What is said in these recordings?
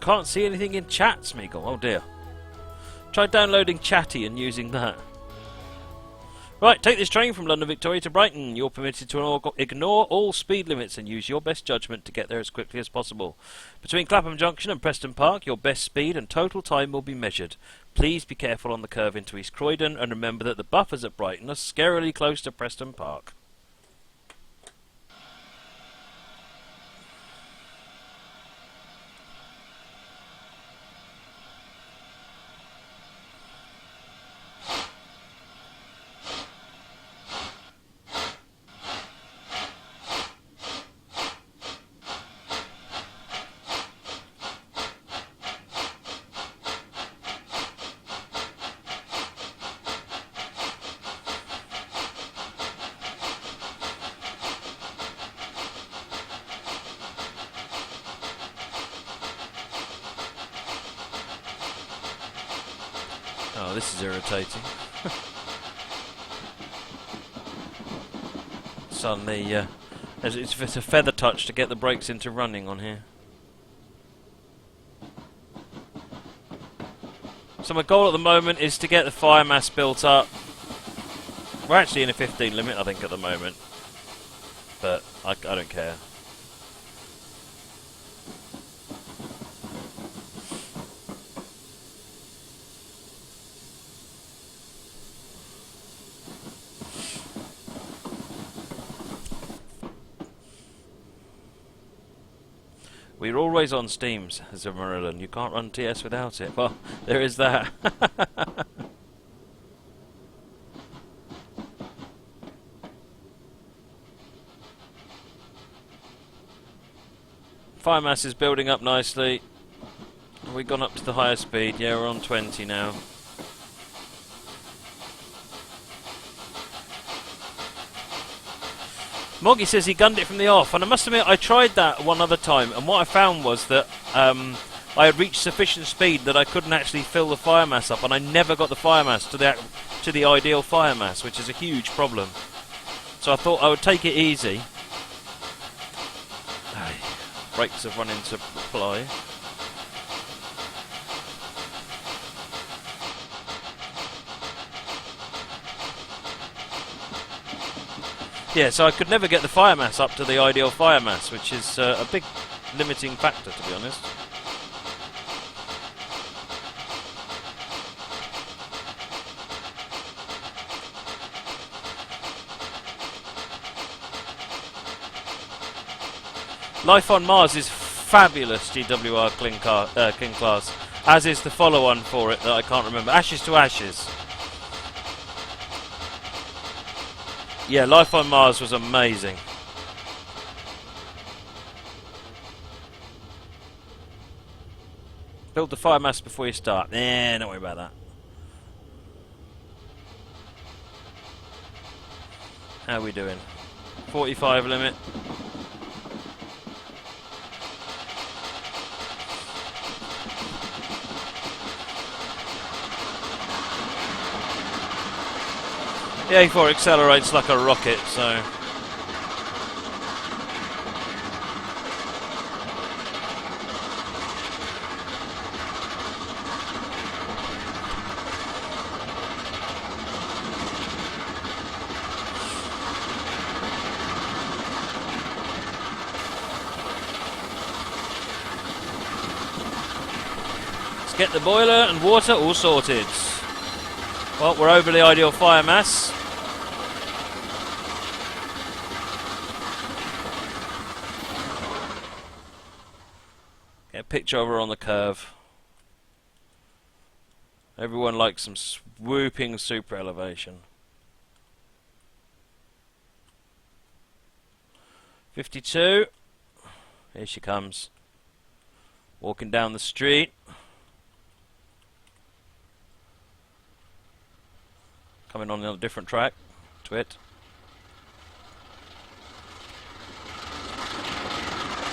Can't see anything in chat, Smeagol. Oh dear. Try downloading Chatty and using that. Right, take this train from London Victoria to Brighton. You're permitted to ignore all speed limits and use your best judgment to get there as quickly as possible. Between Clapham Junction and Preston Park, your best speed and total time will be measured. Please be careful on the curve into East Croydon and remember that the buffers at Brighton are scarily close to Preston Park. Oh, this is irritating. Suddenly, it's a feather touch to get the brakes into running on here. So my goal at the moment is to get the fire mass built up. We're actually in a 15 limit, I think, at the moment. But I don't care. We're always on Steam, says Marilyn. You can't run TS without it. Well, there is that. Fire mass is building up nicely. Have we gone up to the higher speed? Yeah, we're on 20 now. Moggy says he gunned it from the off, and I must admit I tried that one other time, and what I found was that I had reached sufficient speed that I couldn't actually fill the fire mass up, and I never got the fire mass to the ideal fire mass, which is a huge problem. So I thought I would take it easy. Brakes have run into reply. Yeah, so I could never get the fire mass up to the ideal fire mass, which is a big limiting factor, to be honest. Life on Mars is fabulous, GWR King Class, as is the follow-on for it that I can't remember. Ashes to Ashes. Yeah, Life on Mars was amazing. Build the fire mass before you start. Nah, don't worry about that. How are we doing? 45 limit. The A4 accelerates like a rocket, so... Let's get the boiler and water all sorted. Well, we're over the ideal fire mass. Picture over on the curve. Everyone likes some swooping super elevation. 52. Here she comes. Walking down the street. Coming on a different track. Twit.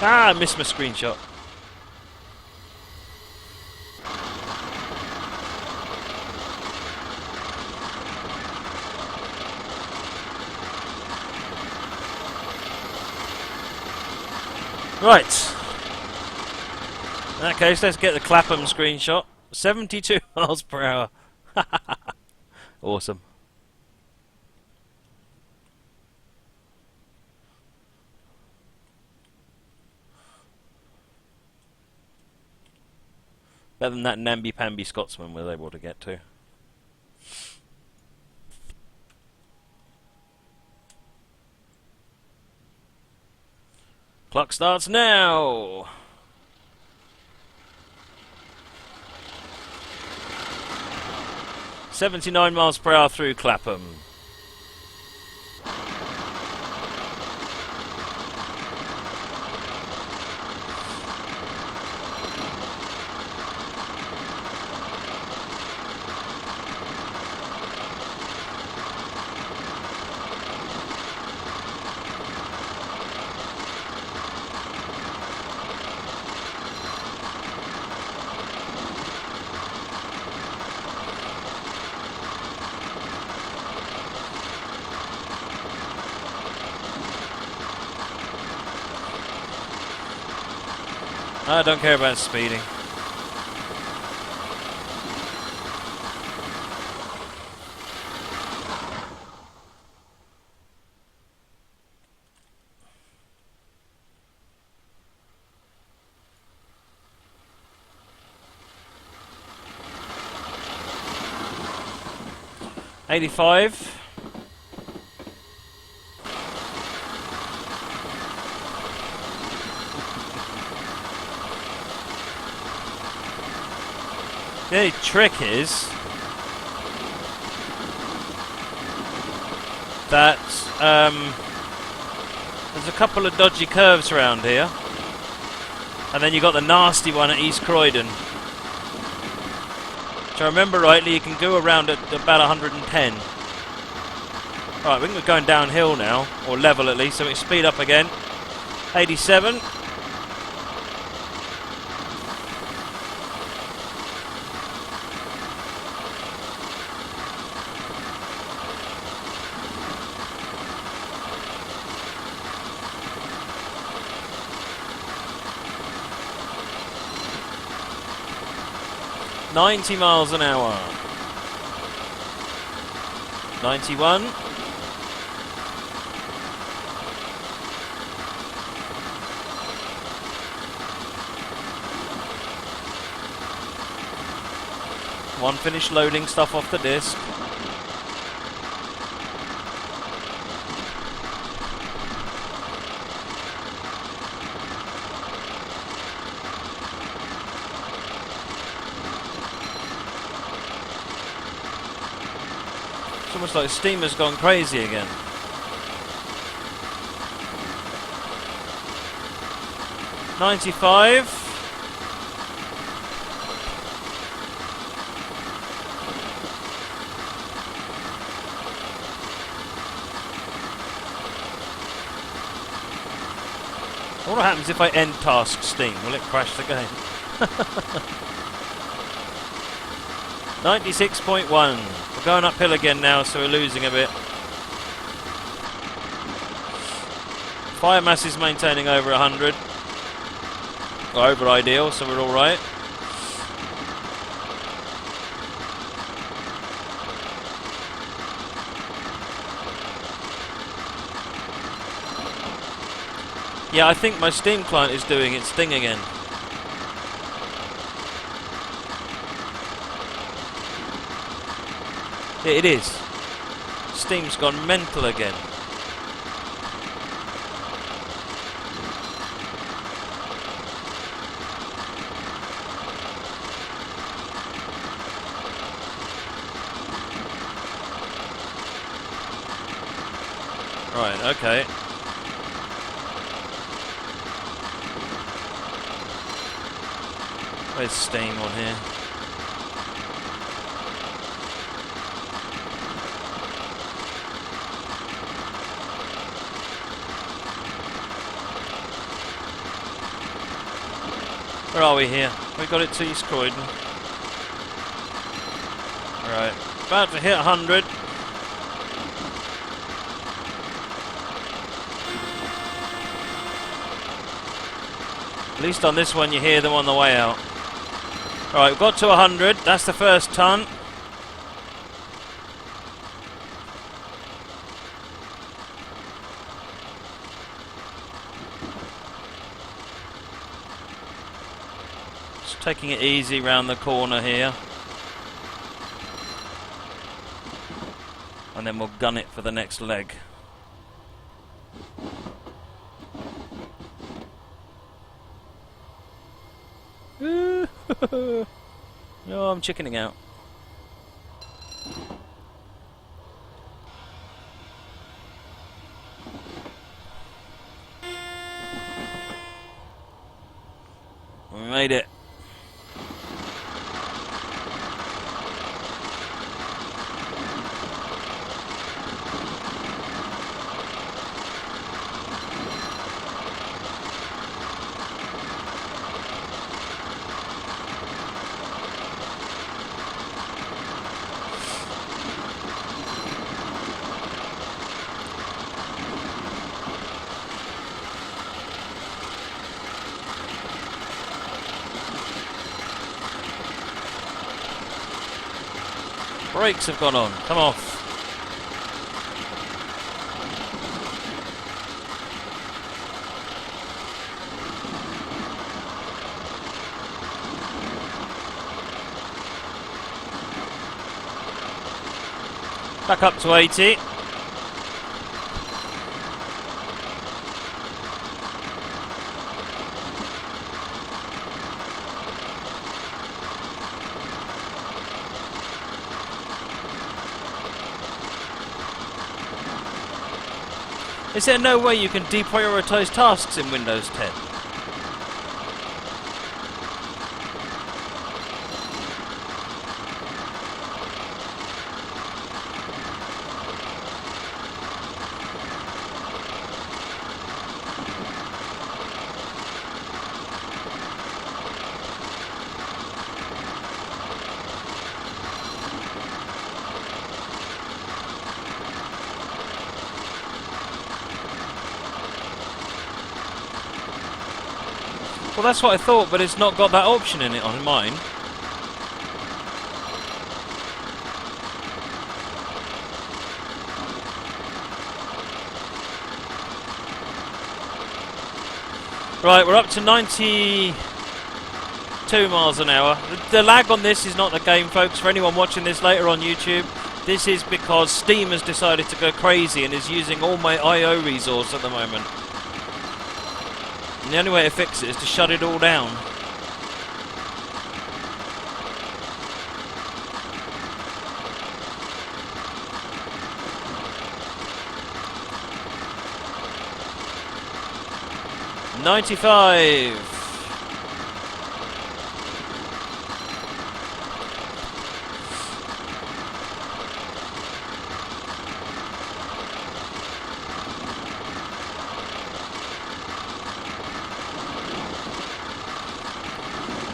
Ah, I missed my screenshot. Right. In that case, let's get the Clapham screenshot. 72 miles per hour. Awesome. Better than that namby-pamby Scotsman was able to get to. Clock starts now! "79 miles per hour through Clapham." I don't care about speeding. "85. The only trick is that there's a couple of dodgy curves around here, and then you got the nasty one at East Croydon. If I remember rightly, you can go around at about 110. Right, we're going downhill now, or level at least, so we can speed up again. 87. "90 miles an hour. 91. One finished loading stuff off the disc. It's almost like steamer's gone crazy again. "95. I wonder what happens if I end task Steam. Will it crash the game? 96.1. We're going uphill again now, so we're losing a bit. Fire mass is maintaining over 100. Or over ideal, so we're alright. Yeah, I think my Steam client is doing its thing again. Yeah, it is. Steam's gone mental again. Right, okay. Where's Steam on here? Where are we here? We got it to East Croydon. Right, about to hit 100. At least on this one you hear them on the way out. Alright, we've got to 100. That's the first ton. Just taking it easy round the corner here. And then we'll gun it for the next leg. No, I'm chickening out. We made it. Brakes have gone on. Come off. Back up to 80. Is there no way you can deprioritize tasks in Windows 10? Well, that's what I thought, but it's not got that option in it on mine. Right, we're up to 92 miles an hour. The lag on this is not the game, folks. For anyone watching this later on YouTube, this is because Steam has decided to go crazy and is using all my I/O resource at the moment. And the only way to fix it is to shut it all down. $95.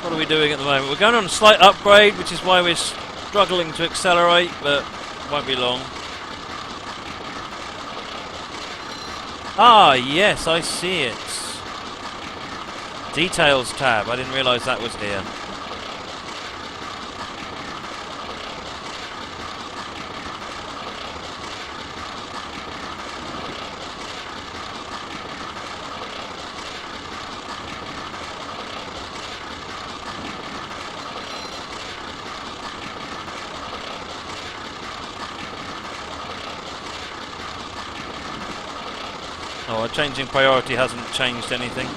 What are we doing at the moment? We're going on a slight upgrade, which is why we're struggling to accelerate, but won't be long. Ah, yes, I see it. Details tab. I didn't realise that was here. Oh, changing priority hasn't changed anything.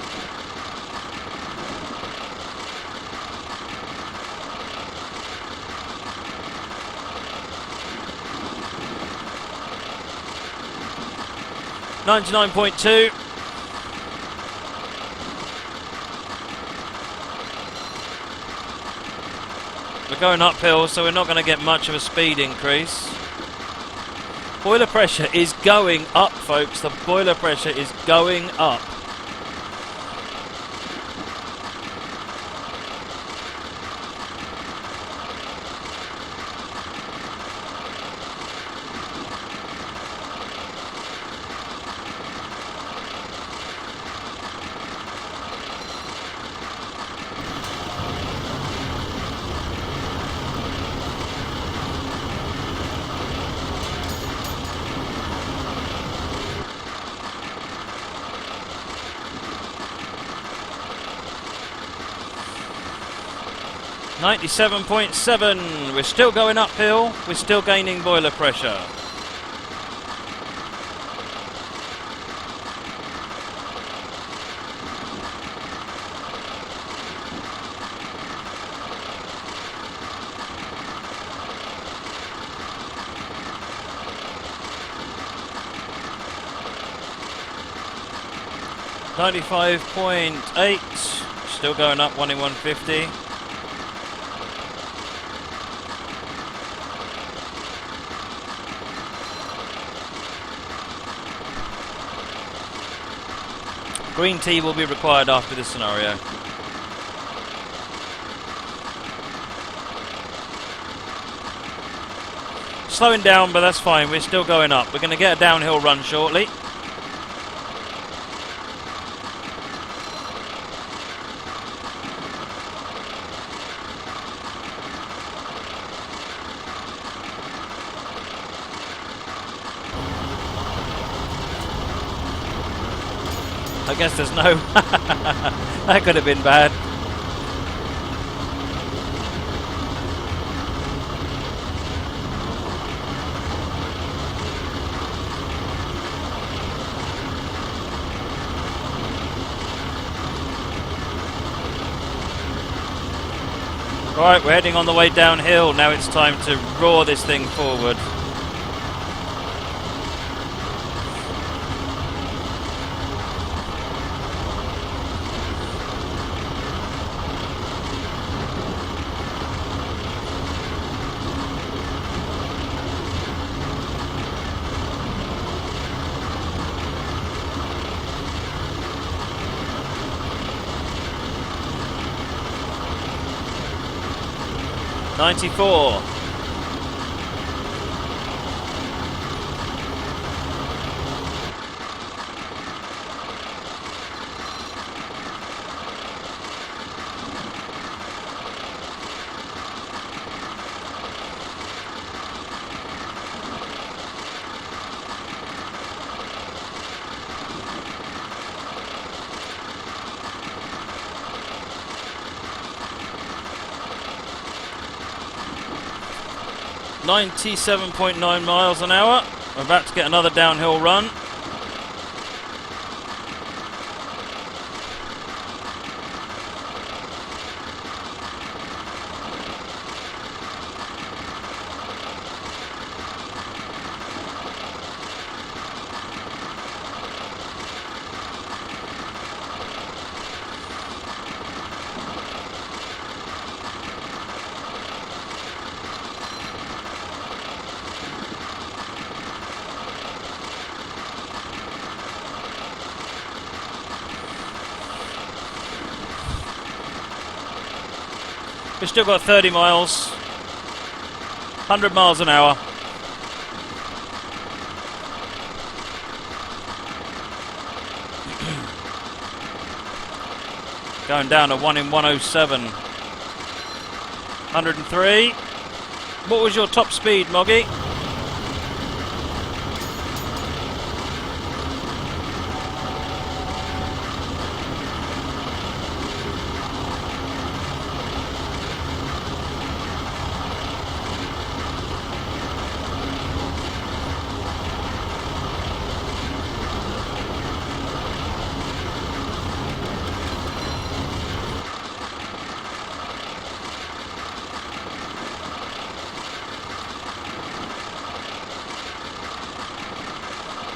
$99.2. We're going uphill, so we're not going to get much of a speed increase. Boiler pressure is going up, folks. The boiler pressure is going up. 97.7. We're still going uphill. We're still gaining boiler pressure. .8, still going up, 1 in 150. Green tea will be required after this scenario. Slowing down, but that's fine, we're still going up. We're going to get a downhill run shortly. I guess there's no... That could have been bad. Alright, we're heading on the way downhill. Now it's time to roar this thing forward. .94. .97 miles an hour. We're about to get another downhill run. We've still got 30 miles, 100 miles an hour. Going down to 1 in 107. 103. What was your top speed, Moggy?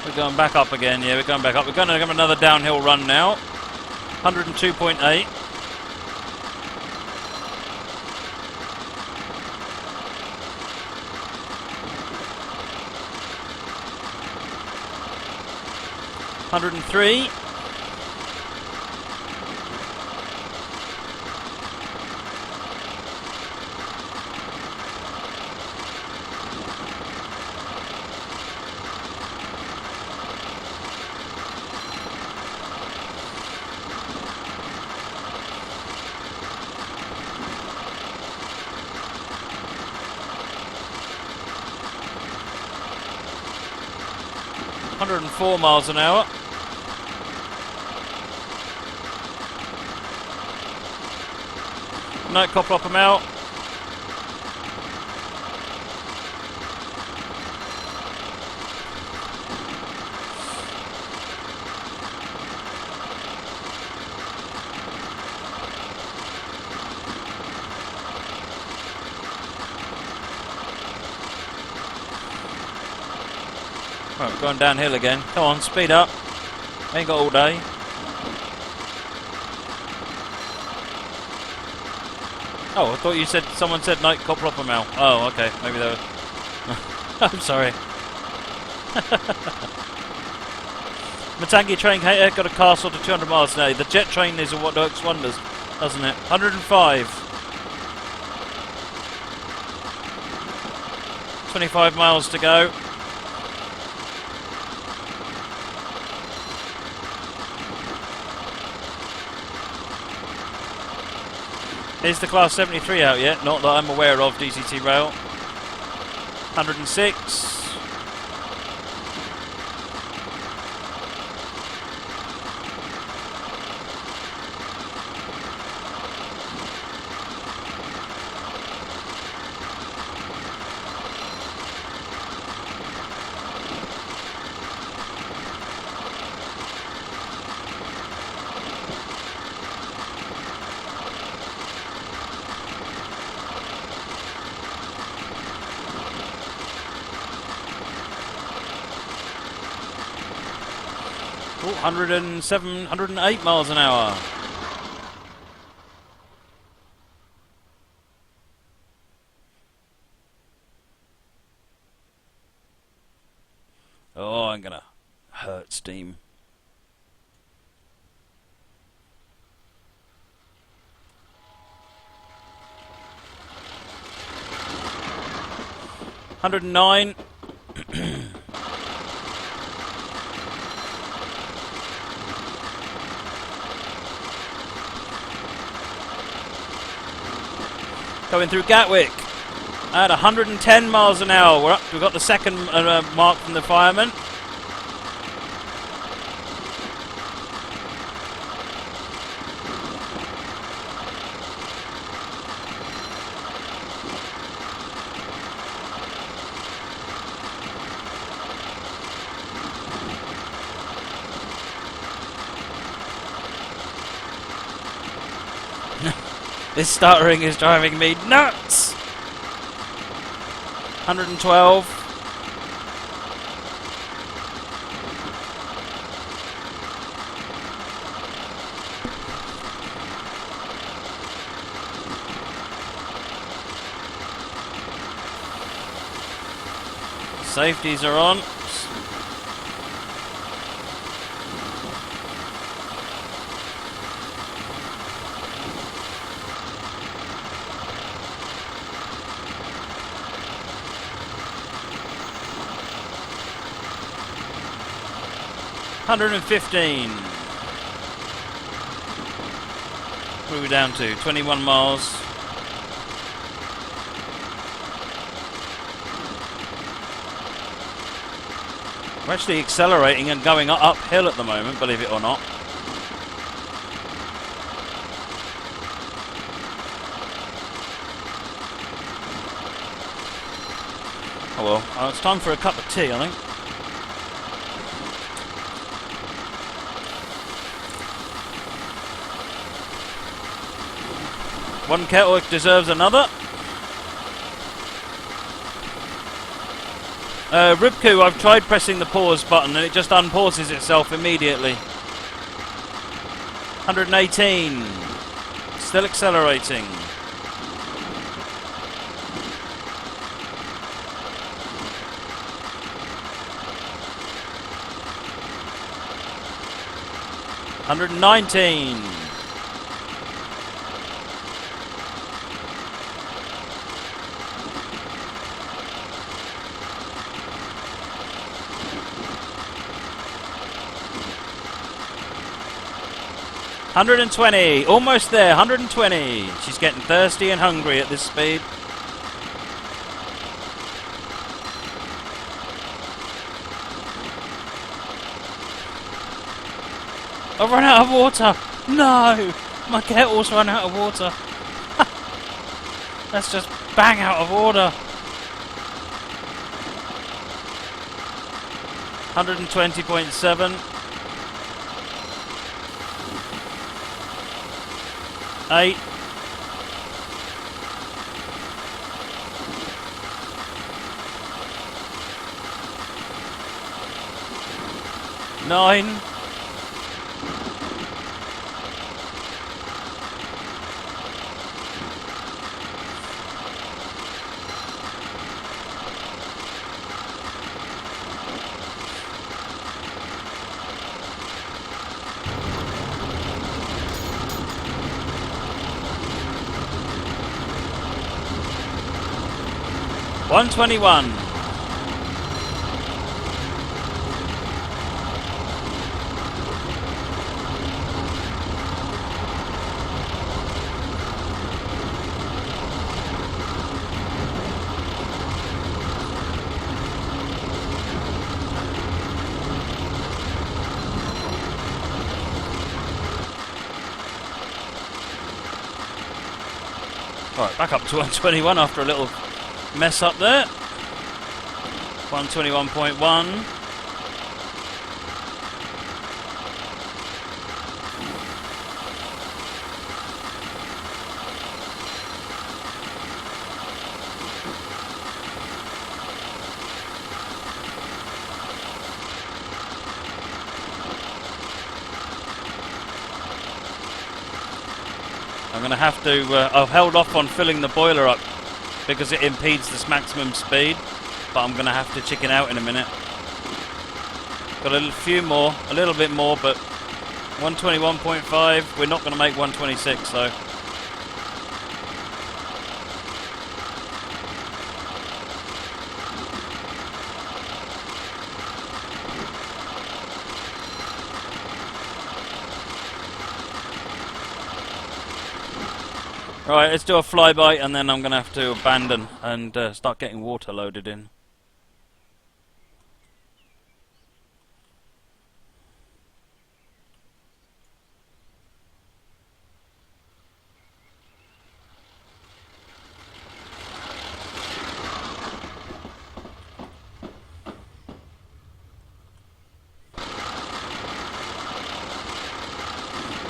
We're going back up again, yeah, we're going back up. We're going to have another downhill run now. 102.8. $103. $104 miles an hour. No, copper up them out. Right, going downhill again. Come on, speed up. Ain't got all day. Oh, I thought you said someone said night Coplopper Mall. Oh, okay. Maybe they were. I'm sorry. Matangi train got a castle to 200 miles an hour. The jet train is what works wonders, doesn't it? 105. 25 miles to go. Is the Class 73 out yet? Not that I'm aware of, DCT Rail. 106. Oh, 107, 108 miles an hour. Oh, I'm gonna hurt steam. $109. Going through Gatwick at 110 miles an hour. We're up. We've got the second mark from the fireman. This stuttering is driving me nuts! 112. Safeties are on. $115. What are we down to? 21 miles. We're actually accelerating and going uphill at the moment, believe it or not. Oh well, it's time for a cup of tea, I think. One kettle deserves another. Ribku, I've tried pressing the pause button and it just unpauses itself immediately. 118. Still accelerating. $119. $120, almost there, 120. She's getting thirsty and hungry at this speed. I've run out of water. No, my kettle's run out of water. That's just bang out of order. 120.7. 8. 9. $121. Alright, back up to 121 after a little mess up there. 121.1. I'm going to have to, I've held off on filling the boiler up because it impedes this maximum speed, but I'm going to have to chicken out in a minute. Got a few more, a little bit more, but 121.5, we're not going to make 126 though. Right, let's do a flyby and then I'm going to have to abandon and start getting water loaded in.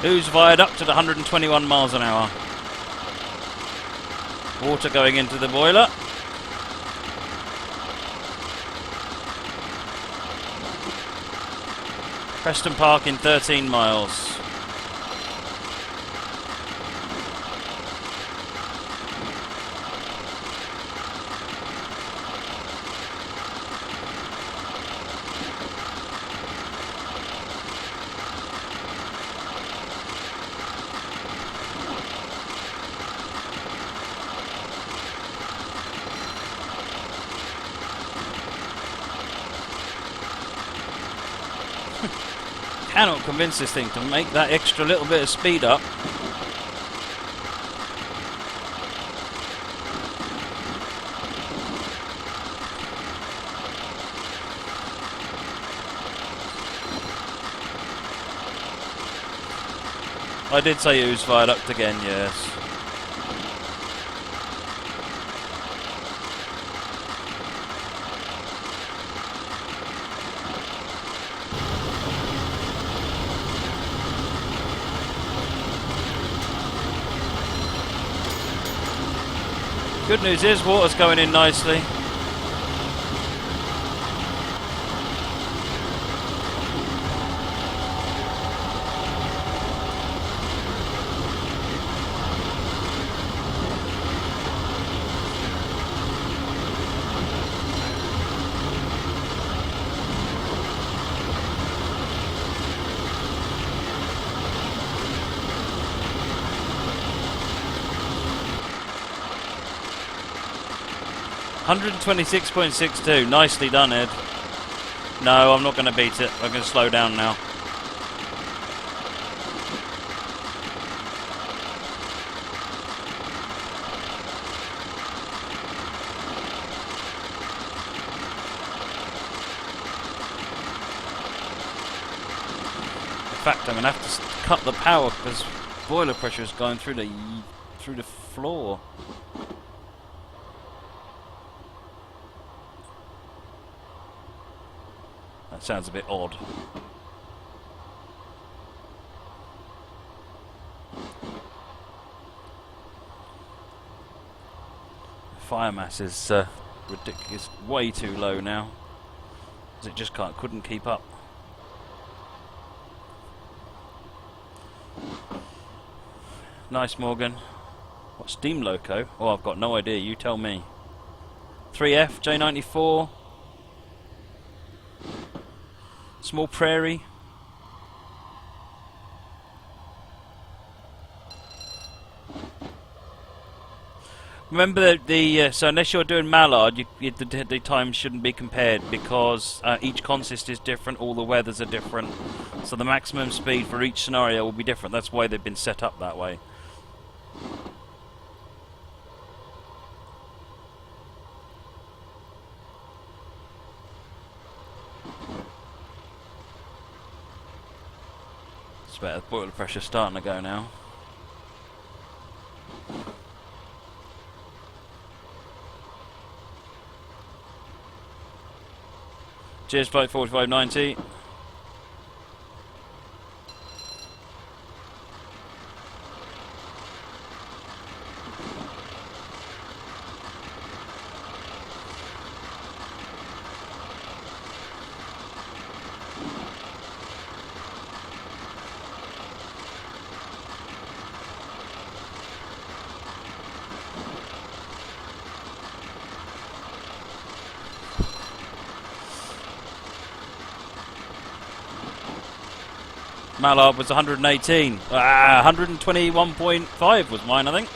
Who's viaduct at 121 miles an hour? Water going into the boiler. Preston Park in 13 miles. Cannot convince this thing to make that extra little bit of speed up. I did say it was viaduct again, yes. Good news is water's going in nicely. $126.62. Nicely done, Ed. No, I'm not going to beat it. I'm going to slow down now. In fact, I'm going to have to cut the power because boiler pressure is going through the floor. That sounds a bit odd. Fire mass is ridiculous, way too low now. It just couldn't keep up. Nice, Morgan. What, steam loco? Oh, I've got no idea. You tell me. 3F, J94. Small Prairie. Remember that so unless you're doing Mallard, the times shouldn't be compared because each consist is different, all the weathers are different, so the maximum speed for each scenario will be different. That's why they've been set up that way. It's better. The boiler pressure's starting to go now. Cheers, flight 4590. Mallard was 118. 121.5 was mine, I think.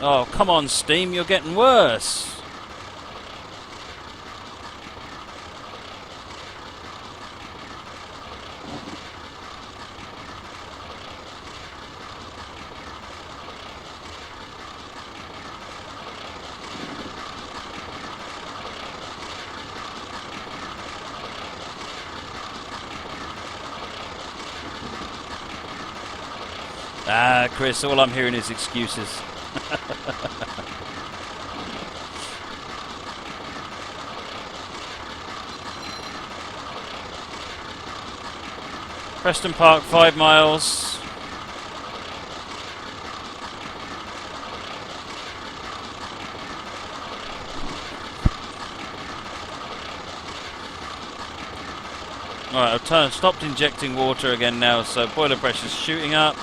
Oh, come on, Steam, you're getting worse. Chris, all I'm hearing is excuses. Preston Park, 5 miles. Alright, I've stopped injecting water again now, so boiler pressure's shooting up.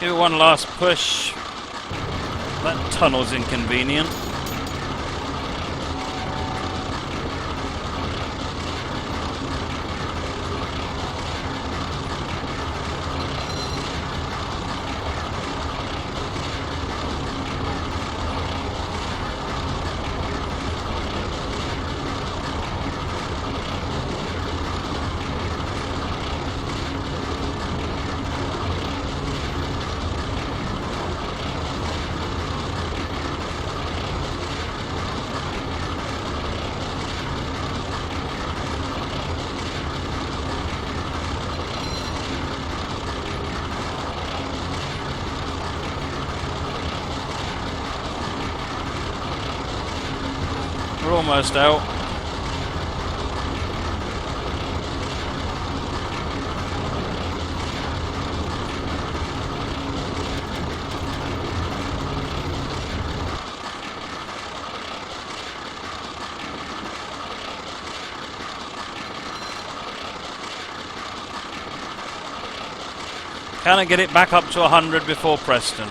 Give it one last push. That tunnel's inconvenient. We're almost out. Can I get it back up to 100 before Preston?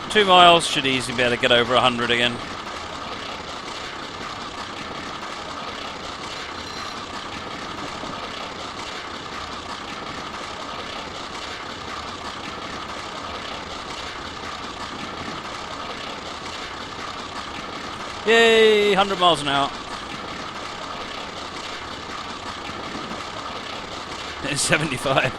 Two miles should easily be able to get over 100 again. Yay! 100 miles an hour. It's 75.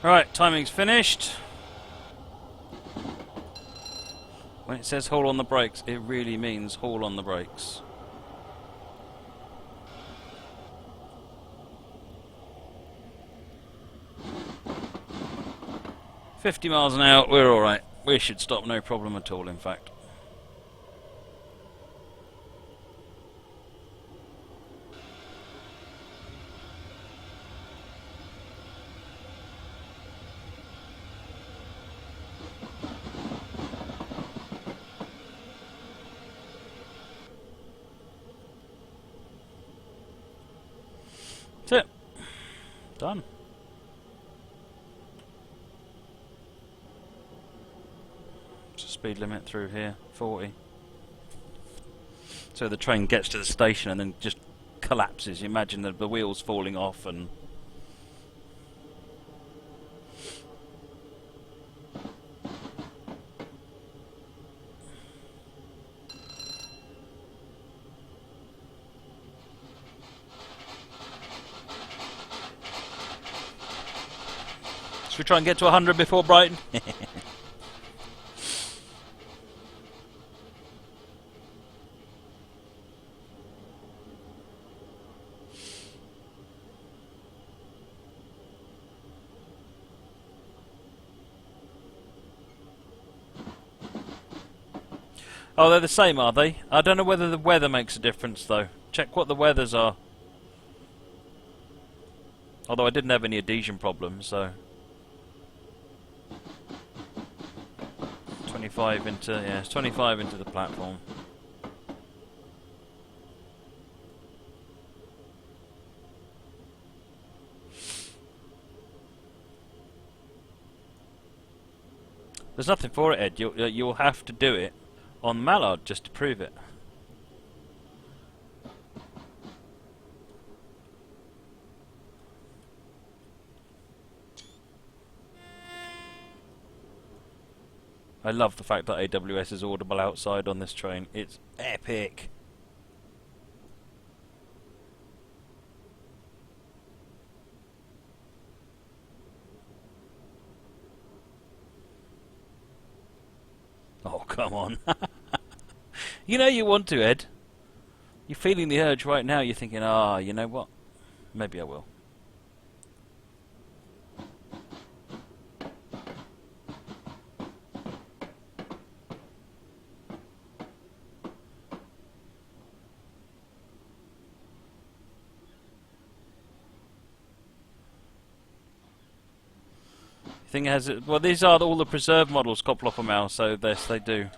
Right, timing's finished. When it says hold on the brakes, it really means hold on the brakes. $50 miles an hour, we're alright. We should stop, no problem at all, in fact. That's it. Done. Speed limit through here, 40. So the train gets to the station and then just collapses. You imagine the wheels falling off and... Should we try and get to 100 before Brighton? Oh, they're the same, are they? I don't know whether the weather makes a difference, though. Check what the weathers are. Although I didn't have any adhesion problems, so... 25 into... yeah, it's 25 into the platform. There's nothing for it, Ed. You'll have to do it on Mallard just to prove it. I love the fact that AWS is audible outside on this train. It's epic. Oh, come on. You know you want to, Ed. You're feeling the urge right now. You're thinking, ah, you know what? Maybe I will. Thing has it. Well, these are all the preserved models, Coplopomal, so yes, they do.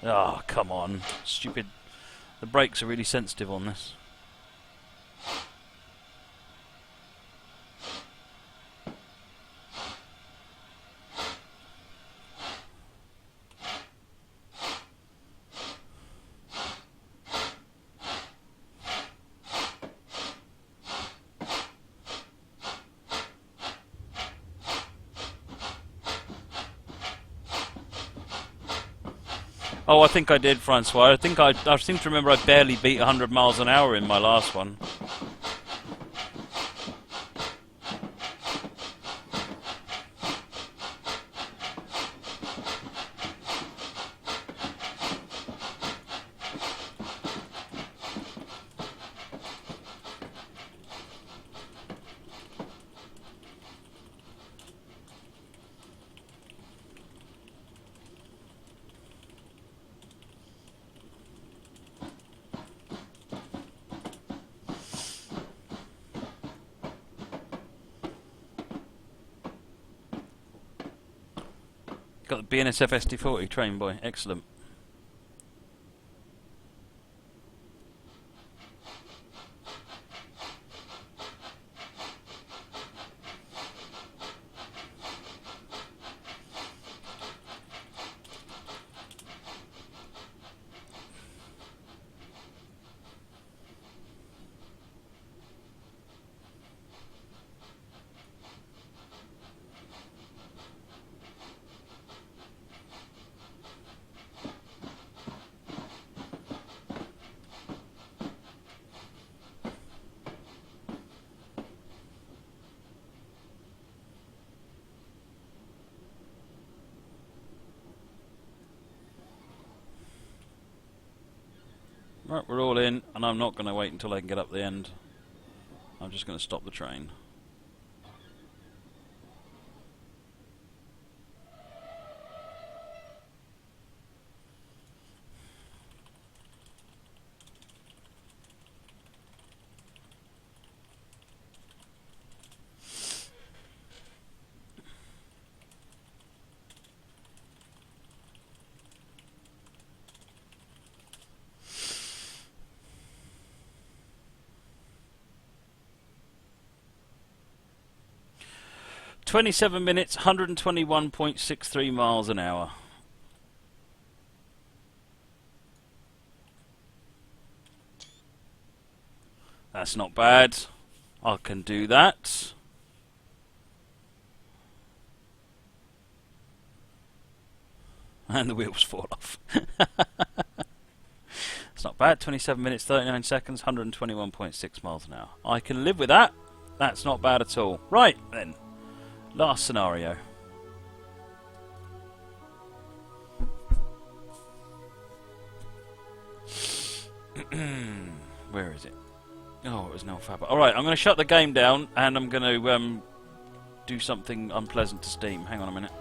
Oh, come on, stupid. The brakes are really sensitive on this. Oh, I think I did, Francois. I seem to remember I barely beat 100 miles an hour in my last one. Got the BNSF ST40 train boy, excellent. Right, we're all in, and I'm not going to wait until I can get up the end. I'm just going to stop the train. "27 minutes, 121.63 miles an hour. That's not bad. I can do that. And the wheels fall off. It's not bad. 27 minutes, 39 seconds, 121.6 miles an hour. I can live with that. That's not bad at all. Right, then. Last scenario. Where is it? Oh, it was no fab. Alright, I'm going to shut the game down and I'm going to do something unpleasant to Steam. Hang on a minute.